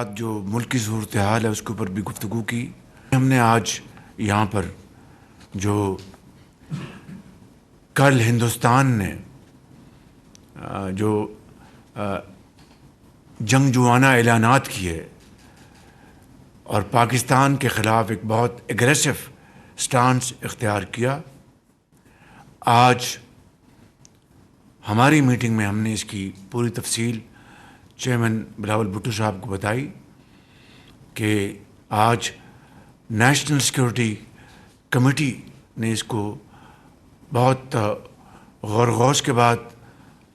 ساتھ جو ملکی صورتحال ہے اس کے اوپر بھی گفتگو کی. ہم نے آج یہاں پر جو کل ہندوستان نے جو جنگجوانہ اعلانات کیے اور پاکستان کے خلاف ایک بہت اگریسو سٹانس اختیار کیا، آج ہماری میٹنگ میں ہم نے اس کی پوری تفصیل چیئرمین بلاول بھٹو صاحب کو بتائی کہ آج نیشنل سیکورٹی کمیٹی نے اس کو بہت غور و خوض کے بعد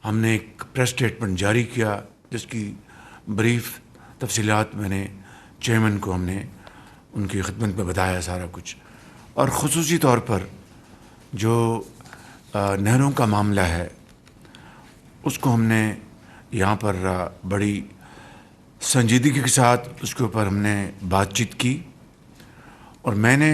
ہم نے ایک پریس اسٹیٹمنٹ جاری کیا، جس کی بریف تفصیلات میں نے چیئرمین کو ہم نے ان کی خدمت میں بتایا سارا کچھ. اور خصوصی طور پر جو نہروں کا معاملہ ہے اس کو ہم نے یہاں پر بڑی سنجیدگی کے ساتھ اس کے اوپر ہم نے بات چیت کی. اور میں نے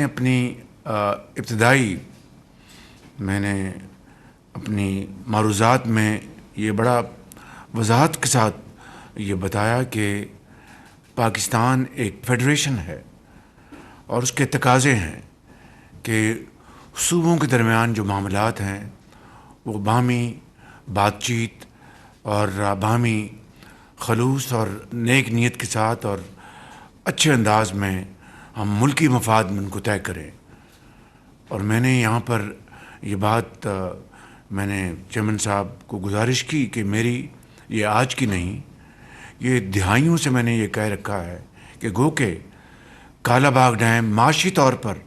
اپنی معروضات میں یہ بڑا وضاحت کے ساتھ یہ بتایا کہ پاکستان ایک فیڈریشن ہے اور اس کے تقاضے ہیں کہ صوبوں کے درمیان جو معاملات ہیں وہ باہمی بات چیت اور باہمی خلوص اور نیک نیت کے ساتھ اور اچھے انداز میں ہم ملکی مفاد میں ان کو طے کریں. اور میں نے یہاں پر یہ بات میں نے چیئرمین صاحب کو گزارش کی کہ میری یہ آج کی نہیں، یہ دہائیوں سے میں نے یہ کہہ رکھا ہے کہ گو کہ کالا باغ ڈیم معاشی طور پر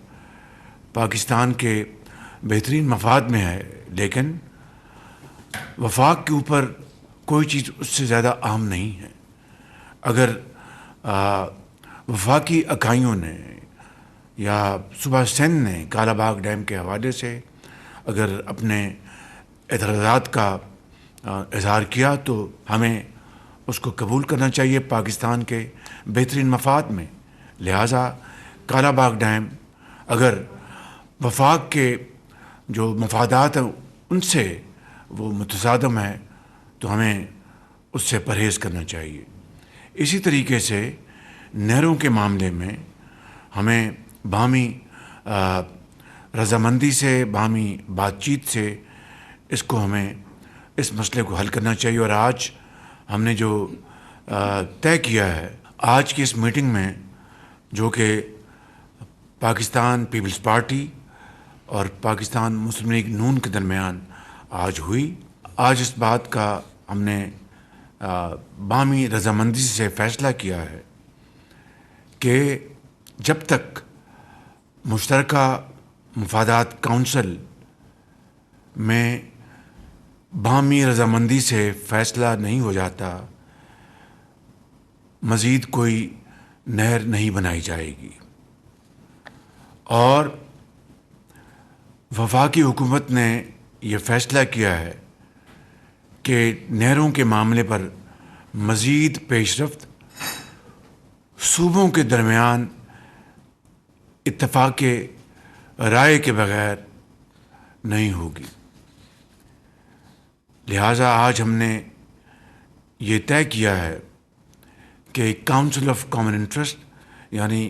پاکستان کے بہترین مفاد میں ہے، لیکن وفاق کے اوپر کوئی چیز اس سے زیادہ اہم نہیں ہے. اگر وفاقی اکائیوں نے یا صوبہ سندھ نے کالا باغ ڈیم کے حوالے سے اگر اپنے اعتراضات کا اظہار کیا تو ہمیں اس کو قبول کرنا چاہیے پاکستان کے بہترین مفاد میں. لہٰذا کالا باغ ڈیم اگر وفاق کے جو مفادات ہیں ان سے وہ متصادم ہے تو ہمیں اس سے پرہیز کرنا چاہیے. اسی طریقے سے نہروں کے معاملے میں ہمیں باہمی رضامندی سے، باہمی بات چیت سے ہمیں اس مسئلے کو حل کرنا چاہیے. اور آج ہم نے جو طے کیا ہے آج کی اس میٹنگ میں، جو کہ پاکستان پیپلز پارٹی اور پاکستان مسلم لیگ نون کے درمیان آج ہوئی، آج اس بات کا ہم نے باہمی رضامندی سے فیصلہ کیا ہے کہ جب تک مشترکہ مفادات کونسل میں باہمی رضامندی سے فیصلہ نہیں ہو جاتا، مزید کوئی نہر نہیں بنائی جائے گی. اور وفاقی حکومت نے یہ فیصلہ کیا ہے کہ نہروں کے معاملے پر مزید پیش رفت صوبوں کے درمیان اتفاق رائے کے بغیر نہیں ہوگی. لہٰذا آج ہم نے یہ طے کیا ہے کہ کاؤنسل آف کامن انٹرسٹ یعنی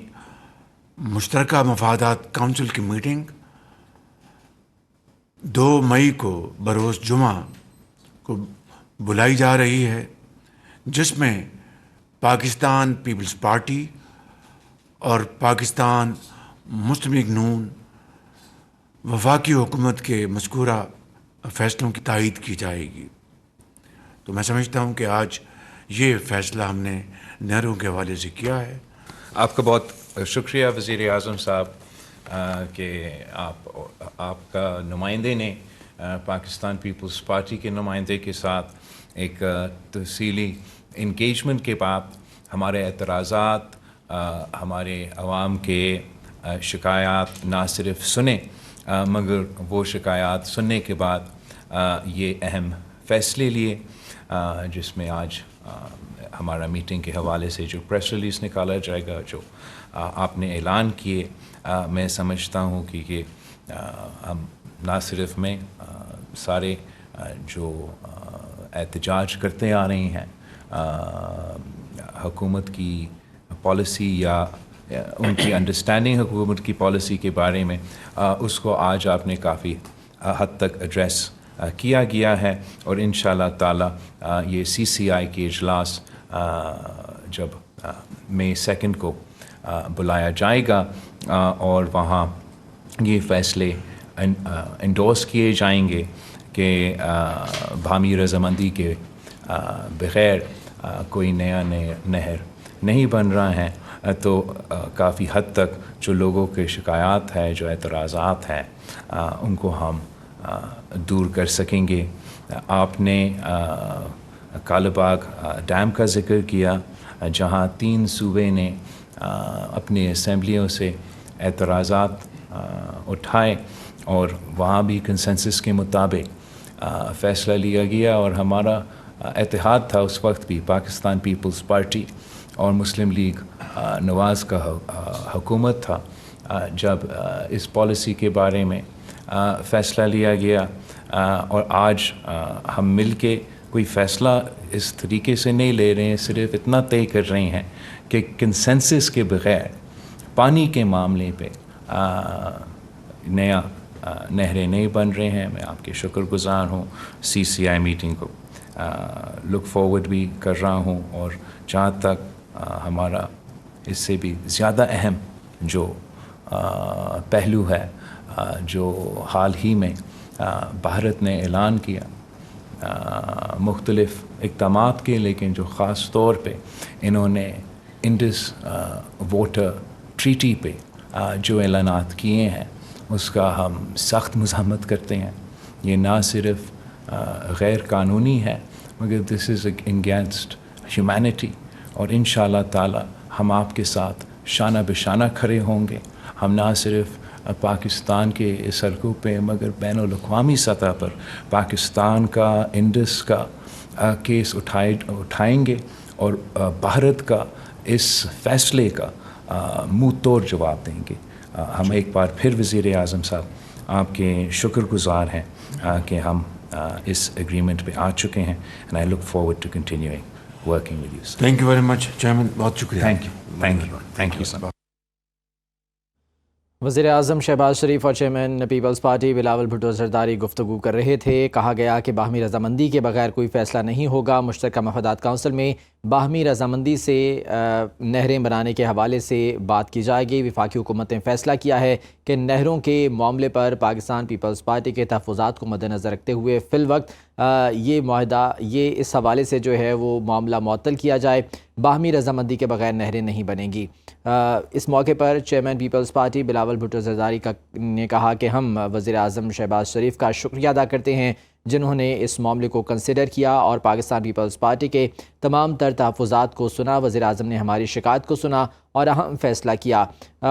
مشترکہ مفادات کونسل کی میٹنگ 2 مئی کو بروز جمعہ کو بلائی جا رہی ہے، جس میں پاکستان پیپلز پارٹی اور پاکستان مسلم لیگ نون وفاقی حکومت کے مذکورہ فیصلوں کی تائید کی جائے گی. تو میں سمجھتا ہوں کہ آج یہ فیصلہ ہم نے نہروں کے حوالے سے کیا ہے. آپ کا بہت شکریہ وزیر اعظم صاحب کہ آپ کا نمائندے نے پاکستان پیپلز پارٹی کے نمائندے کے ساتھ ایک تفصیلی انگیجمنٹ کے بعد ہمارے اعتراضات، ہمارے عوام کے شکایات نہ صرف سنے مگر وہ شکایات سننے کے بعد یہ اہم فیصلے لیے، جس میں آج ہمارا میٹنگ کے حوالے سے جو پریس ریلیز نکالا جائے گا، جو آپ نے اعلان کیے. میں سمجھتا ہوں کہ یہ ہم نہ صرف میں سارے جو احتجاج کرتے آ رہے ہیں حکومت کی پالیسی یا ان کی انڈرسٹینڈنگ حکومت کی پالیسی کے بارے میں اس کو آج آپ نے کافی حد تک ایڈریس کیا گیا ہے، اور انشاءاللہ تعالی یہ CCI کے اجلاس جب مئی 2 کو بلایا جائے گا اور وہاں یہ فیصلے انڈورس کیے جائیں گے کہ باہمی رضامندی کے بغیر کوئی نیا نہر نہیں بن رہا ہے، تو کافی حد تک جو لوگوں کے شکایات ہے، جو اعتراضات ہیں، ان کو ہم دور کر سکیں گے۔ آپ نے کالہ باغ ڈیم کا ذکر کیا، جہاں 3 صوبے نے اپنی اسمبلیوں سے اعتراضات اٹھائے اور وہاں بھی کنسنسس کے مطابق فیصلہ لیا گیا، اور ہمارا اتحاد تھا اس وقت بھی، پاکستان پیپلز پارٹی اور مسلم لیگ نواز کا حکومت تھا، جب اس پالیسی کے بارے میں فیصلہ لیا گیا، اور آج ہم مل کے کوئی فیصلہ اس طریقے سے نہیں لے رہے ہیں، صرف اتنا طے کر رہے ہیں کہ کنسنسس کے بغیر پانی کے معاملے پہ نیا نہریں نہیں بن رہے ہیں۔ میں آپ کے شکر گزار ہوں، CCI میٹنگ کو لک فارورڈ بھی کر رہا ہوں، اور جہاں تک ہمارا اس سے بھی زیادہ اہم جو پہلو ہے، جو حال ہی میں بھارت نے اعلان کیا مختلف اقدامات کے، لیکن جو خاص طور پہ انہوں نے انڈس واٹر ٹریٹی پہ جو اعلانات کیے ہیں، اس کا ہم سخت مذمت کرتے ہیں۔ یہ نہ صرف غیر قانونی ہے، مگر دس از اگینسٹ ہیومینٹی، اور انشاءاللہ تعالی ہم آپ کے ساتھ شانہ بشانہ کھڑے ہوں گے۔ ہم نہ صرف پاکستان کے اس حلقوں پہ، مگر بین الاقوامی سطح پر پاکستان کا انڈس کا کیس اٹھائیں گے، اور بھارت کا اس فیصلے کا منہ توڑ جواب دیں گے۔ ہم ایک بار پھر وزیر اعظم صاحب آپ کے شکر گزار ہیں کہ ہم اس ایگریمنٹ پہ آ چکے ہیں، and I look forward to continuing working with you. Thank you very much chairman, بہت شکریہ۔ Thank you sir. وزیر اعظم شہباز شریف اور chairman Peoples party Bilawal Bhutto Zardari گفتگو کر رہے تھے۔ کہا گیا کہ باہمی رضامندی کے بغیر کوئی فیصلہ نہیں ہوگا۔ مشترکہ مفادات کونسل میں باہمی رضامندی سے نہریں بنانے کے حوالے سے بات کی جائے گی۔ وفاقی حکومت نے فیصلہ کیا ہے کہ نہروں کے معاملے پر پاکستان پیپلز پارٹی کے تحفظات کو مد نظر رکھتے ہوئے فی الوقت یہ معاہدہ، یہ اس حوالے سے جو ہے وہ معاملہ معطل کیا جائے۔ باہمی رضامندی کے بغیر نہریں نہیں بنیں گی۔ اس موقع پر chairman Peoples party Bilawal Bhutto Zardari نے کہا کہ ہم وزیر اعظم شہباز شریف کا شکریہ ادا کرتے ہیں، جنہوں نے اس معاملے کو کنسیڈر کیا اور پاکستان پیپلز پارٹی کے تمام تر تحفظات کو سنا۔ وزیر اعظم نے ہماری شکایت کو سنا اور اہم فیصلہ کیا۔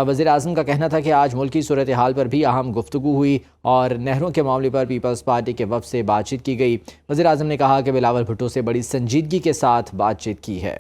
وزیر اعظم کا کہنا تھا کہ آج ملکی صورتحال پر بھی اہم گفتگو ہوئی اور نہروں کے معاملے پر پیپلز پارٹی کے وفد سے بات چیت کی گئی۔ وزیر اعظم نے کہا کہ بلاول بھٹو سے بڑی سنجیدگی کے ساتھ بات چیت کی ہے۔